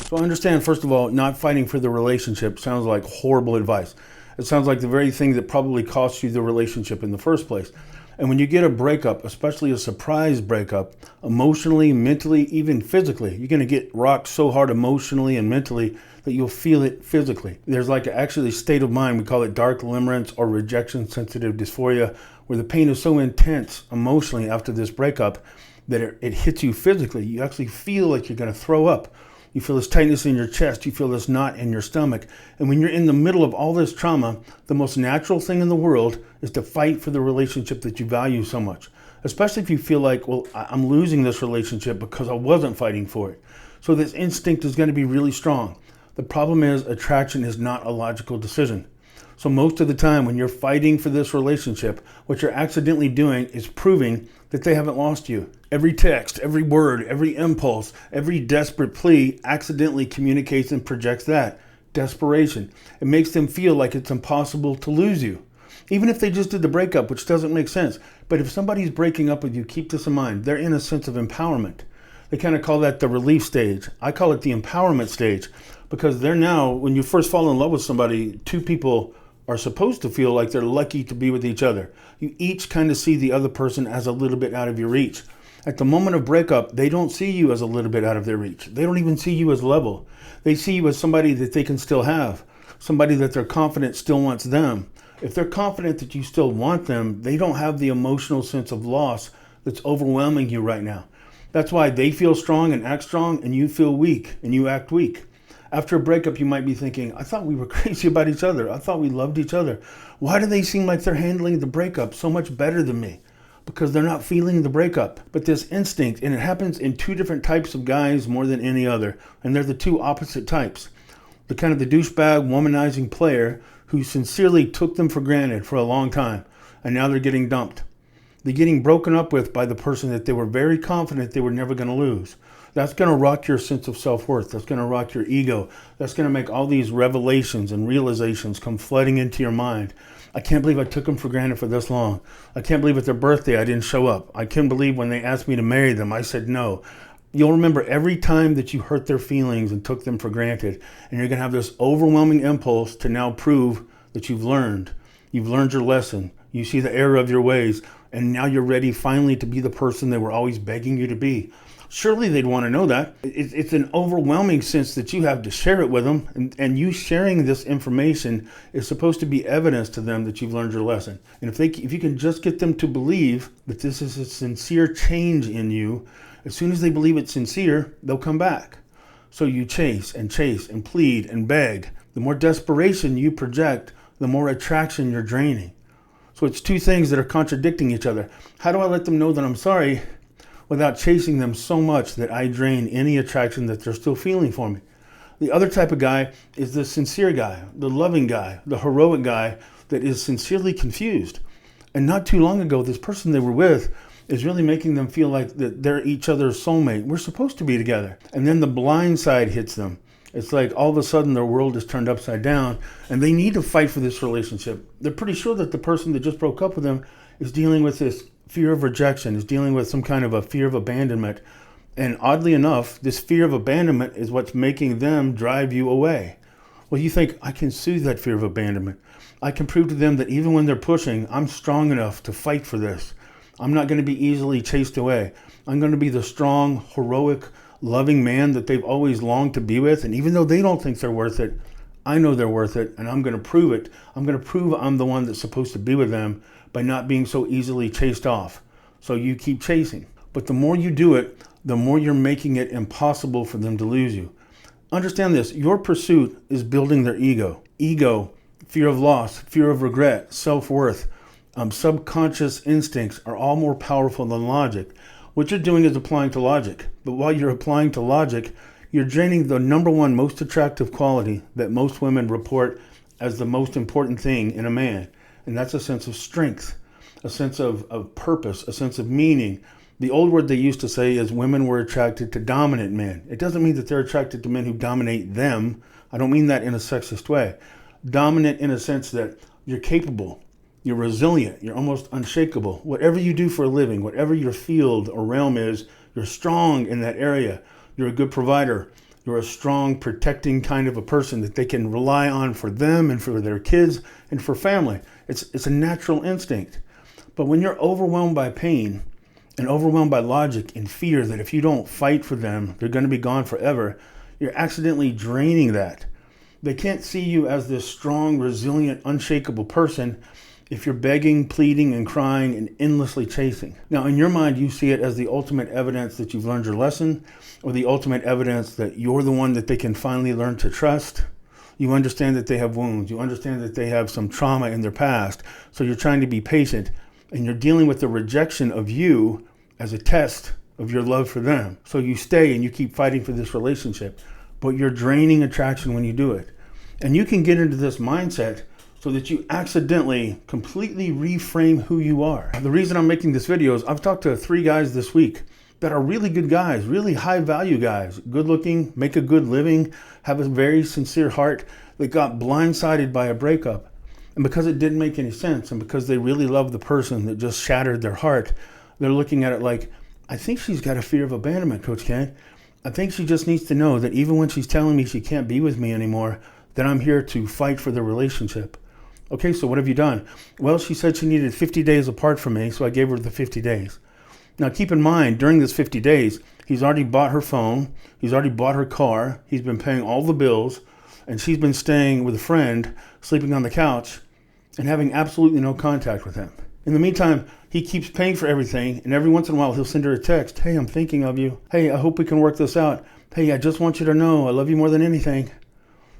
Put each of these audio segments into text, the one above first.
So understand, first of all, not fighting for the relationship sounds like horrible advice. It sounds like the very thing that probably cost you the relationship in the first place. And when you get a breakup, especially a surprise breakup, emotionally, mentally, even physically, you're going to get rocked so hard emotionally and mentally that you'll feel it physically. There's like actually a state of mind, we call it dark limerence or rejection sensitive dysphoria, where the pain is so intense emotionally after this breakup that it hits you physically. You actually feel like you're going to throw up. You feel this tightness in your chest. You feel this knot in your stomach. And when you're in the middle of all this trauma, the most natural thing in the world is to fight for the relationship that you value so much. Especially if you feel like, well, I'm losing this relationship because I wasn't fighting for it. So this instinct is going to be really strong. The problem is attraction is not a logical decision. So most of the time when you're fighting for this relationship, what you're accidentally doing is proving that they haven't lost you. Every text, every word, every impulse, every desperate plea accidentally communicates and projects that. Desperation. It makes them feel like it's impossible to lose you. Even if they just did the breakup, which doesn't make sense. But if somebody's breaking up with you, keep this in mind. They're in a sense of empowerment. They kind of call that the relief stage. I call it the empowerment stage because they're now, when you first fall in love with somebody, two people are supposed to feel like they're lucky to be with each other. You each kind of see the other person as a little bit out of your reach. At the moment of breakup, they don't see you as a little bit out of their reach. They don't even see you as level. They see you as somebody that they can still have, somebody that they're confident still wants them. If they're confident that you still want them, they don't have the emotional sense of loss that's overwhelming you right now. That's why they feel strong and act strong, and you feel weak and you act weak. After a breakup, you might be thinking, I thought we were crazy about each other. I thought we loved each other. Why do they seem like they're handling the breakup so much better than me? Because they're not feeling the breakup. But this instinct, and it happens in two different types of guys more than any other, and they're the two opposite types. The kind of the douchebag, womanizing player who sincerely took them for granted for a long time, and now they're getting dumped. They're getting broken up with by the person that they were very confident they were never going to lose. That's going to rock your sense of self-worth. That's going to rock your ego. That's going to make all these revelations and realizations come flooding into your mind. I can't believe I took them for granted for this long. I can't believe at their birthday I didn't show up. I can't believe when they asked me to marry them, I said no. You'll remember every time that you hurt their feelings and took them for granted, and you're going to have this overwhelming impulse to now prove that you've learned. You've learned your lesson. You see the error of your ways, and now you're ready finally to be the person they were always begging you to be. Surely they'd want to know that. It's an overwhelming sense that you have to share it with them, and you sharing this information is supposed to be evidence to them that you've learned your lesson. And if you can just get them to believe that this is a sincere change in you, as soon as they believe it's sincere, they'll come back. So you chase and plead and beg. The more desperation you project, the more attraction you're draining. So it's two things that are contradicting each other. How do I let them know that I'm sorry without chasing them so much that I drain any attraction that they're still feeling for me? The other type of guy is the sincere guy, the loving guy, the heroic guy that is sincerely confused. And not too long ago, this person they were with is really making them feel like that they're each other's soulmate. We're supposed to be together. And then the blind side hits them. It's like all of a sudden their world is turned upside down and they need to fight for this relationship. They're pretty sure that the person that just broke up with them is dealing with this fear of rejection, is dealing with some kind of a fear of abandonment. And oddly enough, this fear of abandonment is what's making them drive you away. Well, you think, I can soothe that fear of abandonment. I can prove to them that even when they're pushing, I'm strong enough to fight for this. I'm not going to be easily chased away. I'm going to be the strong, heroic, loving man that they've always longed to be with. And even though they don't think they're worth it, I know they're worth it, and I'm going to prove it. I'm going to prove I'm the one that's supposed to be with them by not being so easily chased off. So you keep chasing. But the more you do it, the more you're making it impossible for them to lose you. Understand this, your pursuit is building their ego. Ego, fear of loss, fear of regret, self-worth, subconscious instincts are all more powerful than logic. What you're doing is applying to logic. But while you're applying to logic, you're draining the number one most attractive quality that most women report as the most important thing in a man. And that's a sense of strength, a sense of purpose, a sense of meaning. The old word they used to say is women were attracted to dominant men. It doesn't mean that they're attracted to men who dominate them. I don't mean that in a sexist way. Dominant in a sense that you're capable, you're resilient, you're almost unshakable. Whatever you do for a living, whatever your field or realm is, you're strong in that area. You're a good provider. You're a strong, protecting kind of a person that they can rely on for them and for their kids and for family. It's a natural instinct. But when you're overwhelmed by pain and overwhelmed by logic and fear that if you don't fight for them, they're going to be gone forever, you're accidentally draining that. They can't see you as this strong, resilient, unshakable person if you're begging, pleading, and crying and endlessly chasing. Now, in your mind, you see it as the ultimate evidence that you've learned your lesson, or the ultimate evidence that you're the one that they can finally learn to trust. You understand that they have wounds. You understand that they have some trauma in their past. So you're trying to be patient, and you're dealing with the rejection of you as a test of your love for them. So you stay and you keep fighting for this relationship, but you're draining attraction when you do it. And you can get into this mindset so that you accidentally completely reframe who you are. The reason I'm making this video is I've talked to 3 guys this week that are really good guys, really high value guys, good looking, make a good living, have a very sincere heart, that got blindsided by a breakup. And because it didn't make any sense, and because they really love the person that just shattered their heart, they're looking at it like, I think she's got a fear of abandonment, Coach Ken. I think she just needs to know that even when she's telling me she can't be with me anymore, that I'm here to fight for the relationship. Okay, so what have you done? Well, she said she needed 50 days apart from me, so I gave her the 50 days. Now, keep in mind, during this 50 days, he's already bought her phone, he's already bought her car, he's been paying all the bills, and she's been staying with a friend, sleeping on the couch, and having absolutely no contact with him. In the meantime, he keeps paying for everything, and every once in a while, he'll send her a text. Hey, I'm thinking of you. Hey, I hope we can work this out. Hey, I just want you to know I love you more than anything.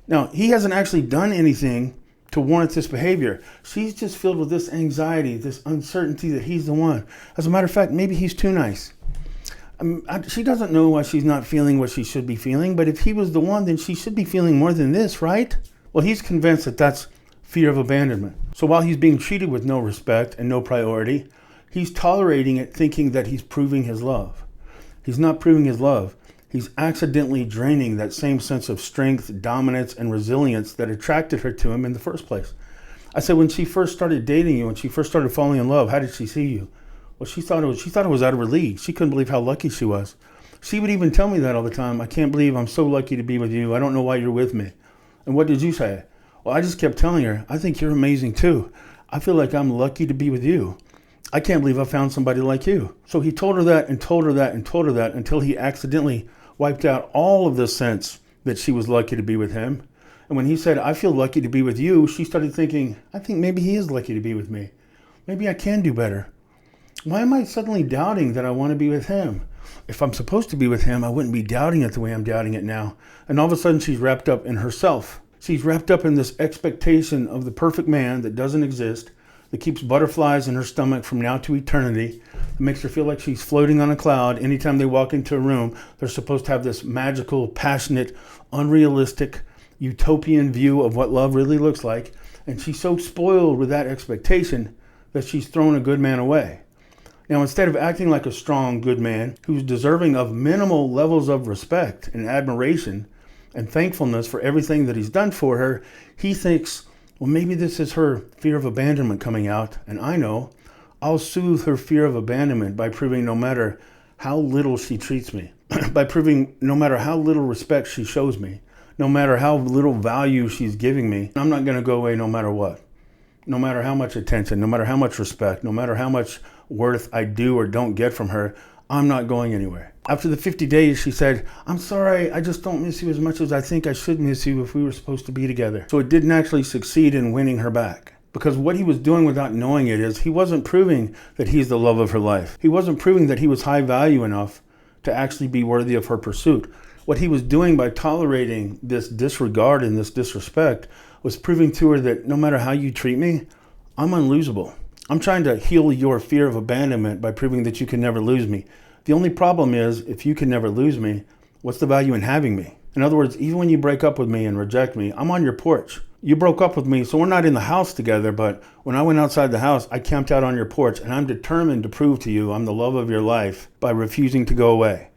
Now, he hasn't actually done anything to warrant this behavior. She's just filled with this anxiety, this uncertainty that he's the one. As a matter of fact, maybe he's too nice. She doesn't know why she's not feeling what she should be feeling, but if he was the one, then she should be feeling more than this, right? Well, he's convinced that that's fear of abandonment. So while he's being treated with no respect and no priority, he's tolerating it, thinking that he's proving his love. He's not proving his love. He's accidentally draining that same sense of strength, dominance, and resilience that attracted her to him in the first place. I said, when she first started dating you, when she first started falling in love, how did she see you? Well, she thought it was out of her league. She couldn't believe how lucky she was. She would even tell me that all the time. I can't believe I'm so lucky to be with you. I don't know why you're with me. And what did you say? Well, I just kept telling her, I think you're amazing too. I feel like I'm lucky to be with you. I can't believe I found somebody like you. So he told her that and told her that and told her that until he accidentally wiped out all of the sense that she was lucky to be with him. And when he said, I feel lucky to be with you, she started thinking, I think maybe he is lucky to be with me. Maybe I can do better. Why am I suddenly doubting that I want to be with him? If I'm supposed to be with him, I wouldn't be doubting it the way I'm doubting it now. And all of a sudden she's wrapped up in herself. She's wrapped up in this expectation of the perfect man that doesn't exist, that keeps butterflies in her stomach from now to eternity. It makes her feel like she's floating on a cloud. Anytime they walk into a room, they're supposed to have this magical, passionate, unrealistic, utopian view of what love really looks like. And she's so spoiled with that expectation that she's thrown a good man away. Now, instead of acting like a strong, good man who's deserving of minimal levels of respect and admiration and thankfulness for everything that he's done for her, he thinks, well, maybe this is her fear of abandonment coming out, and I know I'll soothe her fear of abandonment by proving no matter how little she treats me, by proving no matter how little respect she shows me, no matter how little value she's giving me, I'm not going to go away no matter what. No matter how much attention, no matter how much respect, no matter how much worth I do or don't get from her, I'm not going anywhere. After the 50 days, she said, I'm sorry, I just don't miss you as much as I think I should miss you if we were supposed to be together. So it didn't actually succeed in winning her back. Because what he was doing without knowing it is he wasn't proving that he's the love of her life. He wasn't proving that he was high value enough to actually be worthy of her pursuit. What he was doing by tolerating this disregard and this disrespect was proving to her that no matter how you treat me, I'm unlosable. I'm trying to heal your fear of abandonment by proving that you can never lose me. The only problem is, if you can never lose me, what's the value in having me? In other words, even when you break up with me and reject me, I'm on your porch. You broke up with me, so we're not in the house together, but when I went outside the house, I camped out on your porch, and I'm determined to prove to you I'm the love of your life by refusing to go away.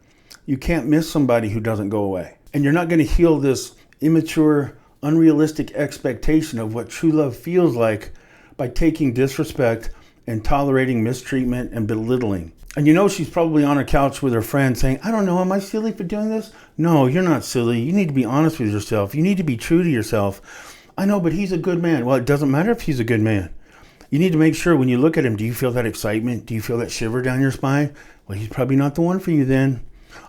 You can't miss somebody who doesn't go away. And you're not going to heal this immature, unrealistic expectation of what true love feels like by taking disrespect and tolerating mistreatment and belittling. And you know she's probably on her couch with her friend saying, I don't know, am I silly for doing this? No, you're not silly. You need to be honest with yourself. You need to be true to yourself. I know, but he's a good man. Well, it doesn't matter if he's a good man. You need to make sure when you look at him, do you feel that excitement? Do you feel that shiver down your spine? Well, he's probably not the one for you then.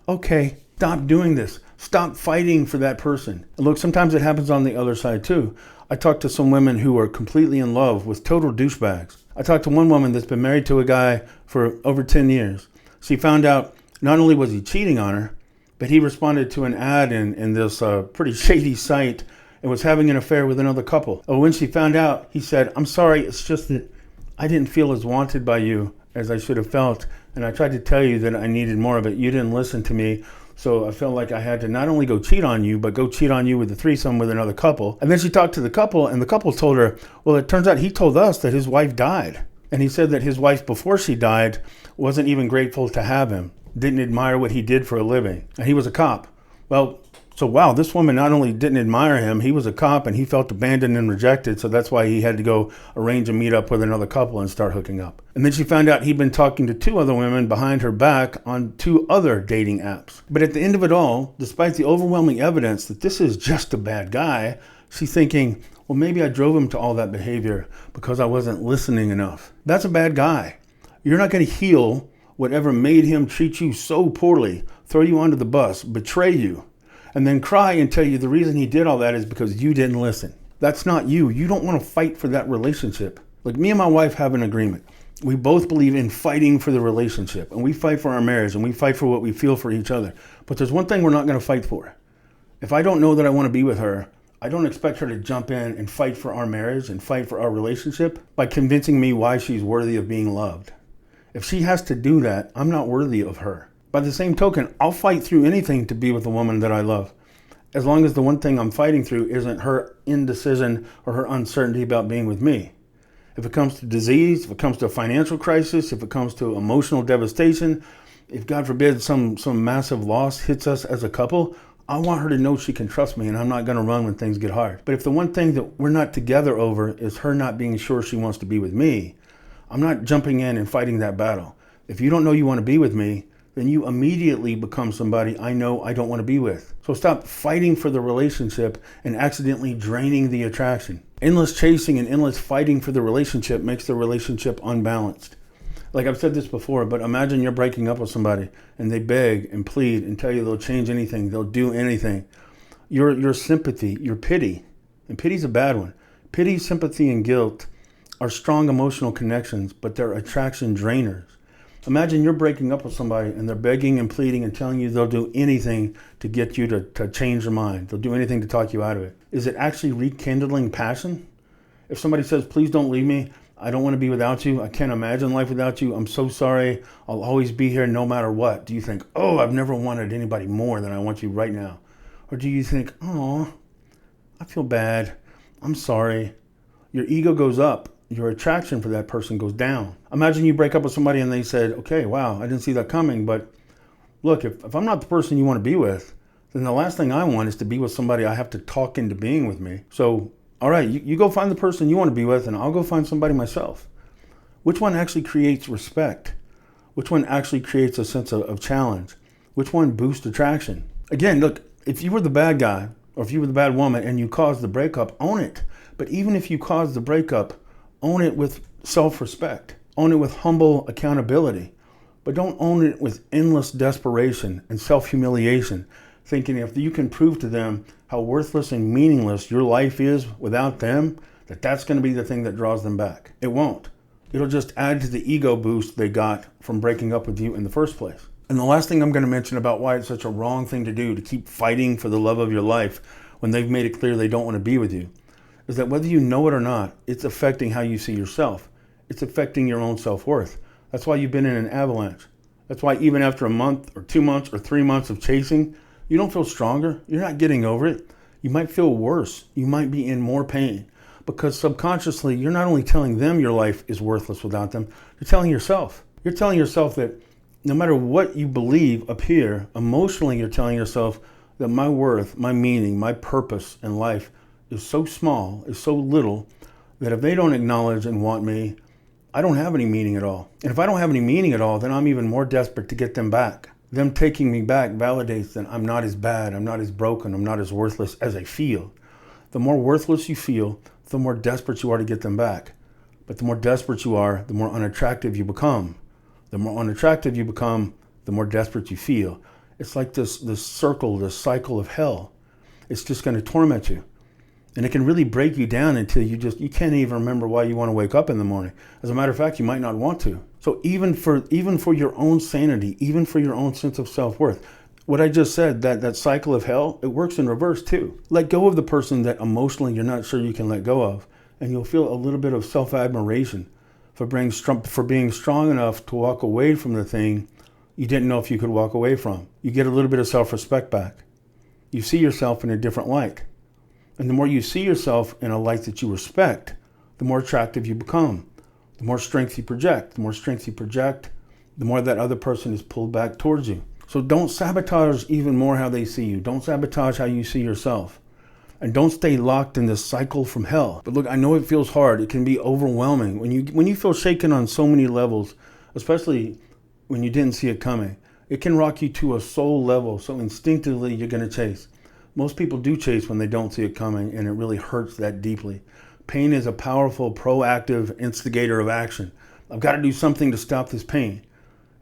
Okay, stop doing this. Stop fighting for that person. And look, sometimes it happens on the other side too. I talked to some women who are completely in love with total douchebags. I talked to one woman that's been married to a guy for over 10 years. She found out not only was he cheating on her, but he responded to an ad in this pretty shady site and was having an affair with another couple. Oh, when she found out, he said, I'm sorry, it's just that I didn't feel as wanted by you as I should have felt. And I tried to tell you that I needed more of it. You didn't listen to me. So I felt like I had to not only go cheat on you, but go cheat on you with a threesome with another couple. And then she talked to the couple, and the couple told her, well, it turns out he told us that his wife died. And he said that his wife, before she died, wasn't even grateful to have him, didn't admire what he did for a living. And he was a cop. Well, so wow, this woman not only didn't admire him, he was a cop and he felt abandoned and rejected. So that's why he had to go arrange a meetup with another couple and start hooking up. And then she found out he'd been talking to 2 other women behind her back on 2 other dating apps. But at the end of it all, despite the overwhelming evidence that this is just a bad guy, she's thinking, well, maybe I drove him to all that behavior because I wasn't listening enough. That's a bad guy. You're not going to heal whatever made him treat you so poorly, throw you under the bus, betray you, and then cry and tell you the reason he did all that is because you didn't listen. That's not you. You don't want to fight for that relationship. Like me and my wife have an agreement. We both believe in fighting for the relationship, and we fight for our marriage, and we fight for what we feel for each other. But there's one thing we're not going to fight for. If I don't know that I want to be with her, I don't expect her to jump in and fight for our marriage and fight for our relationship by convincing me why she's worthy of being loved. If she has to do that, I'm not worthy of her. By the same token, I'll fight through anything to be with a woman that I love, as long as the one thing I'm fighting through isn't her indecision or her uncertainty about being with me. If it comes to disease, if it comes to a financial crisis, if it comes to emotional devastation, if God forbid some massive loss hits us as a couple, I want her to know she can trust me and I'm not going to run when things get hard. But if the one thing that we're not together over is her not being sure she wants to be with me, I'm not jumping in and fighting that battle. If you don't know you want to be with me, then you immediately become somebody I know I don't want to be with. So stop fighting for the relationship and accidentally draining the attraction. Endless chasing and endless fighting for the relationship makes the relationship unbalanced. Like I've said this before, but imagine you're breaking up with somebody and they beg and plead and tell you they'll change anything, they'll do anything. Your sympathy, your pity, and pity's a bad one. Pity, sympathy, and guilt are strong emotional connections, but they're attraction drainers. Imagine you're breaking up with somebody and they're begging and pleading and telling you they'll do anything to get you to change your mind. They'll do anything to talk you out of it. Is it actually rekindling passion? If somebody says, please don't leave me, I don't want to be without you, I can't imagine life without you, I'm so sorry, I'll always be here no matter what. Do you think, oh, I've never wanted anybody more than I want you right now? Or do you think, oh, I feel bad, I'm sorry? Your ego goes up. Your attraction for that person goes down. Imagine you break up with somebody and they said, okay, wow, I didn't see that coming, but look, if I'm not the person you want to be with, then the last thing I want is to be with somebody I have to talk into being with me. So, all right, you go find the person you want to be with and I'll go find somebody myself. Which one actually creates respect? Which one actually creates a sense of challenge? Which one boosts attraction? Again, look, if you were the bad guy or if you were the bad woman and you caused the breakup, own it. But even if you caused the breakup, own it with self-respect. Own it with humble accountability. But don't own it with endless desperation and self-humiliation, thinking if you can prove to them how worthless and meaningless your life is without them, that's going to be the thing that draws them back. It won't. It'll just add to the ego boost they got from breaking up with you in the first place. And the last thing I'm going to mention about why it's such a wrong thing to do, to keep fighting for the love of your life when they've made it clear they don't want to be with you, is that whether you know it or not, it's affecting how you see yourself. It's affecting your own self-worth. That's why you've been in an avalanche. That's why even after a month or 2 months or 3 months of chasing, you don't feel stronger. You're not getting over it. You might feel worse. You might be in more pain because subconsciously, you're not only telling them your life is worthless without them, you're telling yourself. You're telling yourself that no matter what you believe up here, emotionally, you're telling yourself that my worth, my meaning, my purpose in life is so small, is so little, that if they don't acknowledge and want me, I don't have any meaning at all. And if I don't have any meaning at all, then I'm even more desperate to get them back. Them taking me back validates that I'm not as bad, I'm not as broken, I'm not as worthless as I feel. The more worthless you feel, the more desperate you are to get them back. But the more desperate you are, the more unattractive you become. The more unattractive you become, the more desperate you feel. It's like this circle, this cycle of hell. It's just going to torment you. And it can really break you down until you can't even remember why you want to wake up in the morning. As a matter of fact, you might not want to. So even for your own sanity, even for your own sense of self-worth, what I just said, that cycle of hell, it works in reverse too. Let go of the person that emotionally you're not sure you can let go of, and you'll feel a little bit of self-admiration for being strong enough to walk away from the thing you didn't know if you could walk away from. You get a little bit of self-respect back. You see yourself in a different light. And the more you see yourself in a light that you respect, the more attractive you become. The more strength you project. The more strength you project, the more that other person is pulled back towards you. So don't sabotage even more how they see you. Don't sabotage how you see yourself. And don't stay locked in this cycle from hell. But look, I know it feels hard. It can be overwhelming. When you feel shaken on so many levels, especially when you didn't see it coming, it can rock you to a soul level. So instinctively, you're going to chase. Most people do chase when they don't see it coming, and it really hurts that deeply. Pain is a powerful, proactive instigator of action. I've got to do something to stop this pain.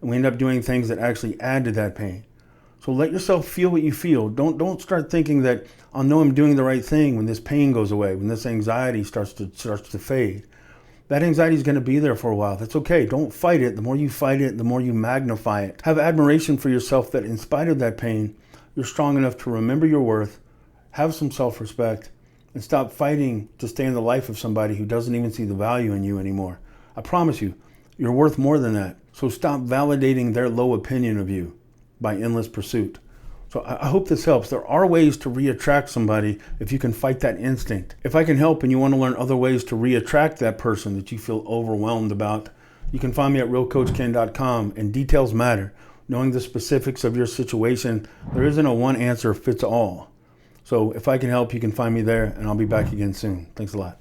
And we end up doing things that actually add to that pain. So let yourself feel what you feel. Don't start thinking that I'll know I'm doing the right thing when this pain goes away, when this anxiety starts to fade. That anxiety is going to be there for a while. That's okay. Don't fight it. The more you fight it, the more you magnify it. Have admiration for yourself that in spite of that pain, you're strong enough to remember your worth, have some self-respect, and stop fighting to stay in the life of somebody who doesn't even see the value in you anymore. I promise you, you're worth more than that. So stop validating their low opinion of you by endless pursuit. So I hope this helps. There are ways to reattract somebody if you can fight that instinct. If I can help and you want to learn other ways to reattract that person that you feel overwhelmed about, you can find me at realcoachken.com, and details matter. Knowing the specifics of your situation, there isn't a one answer fits all. So if I can help, you can find me there, and I'll be back again soon. Thanks a lot.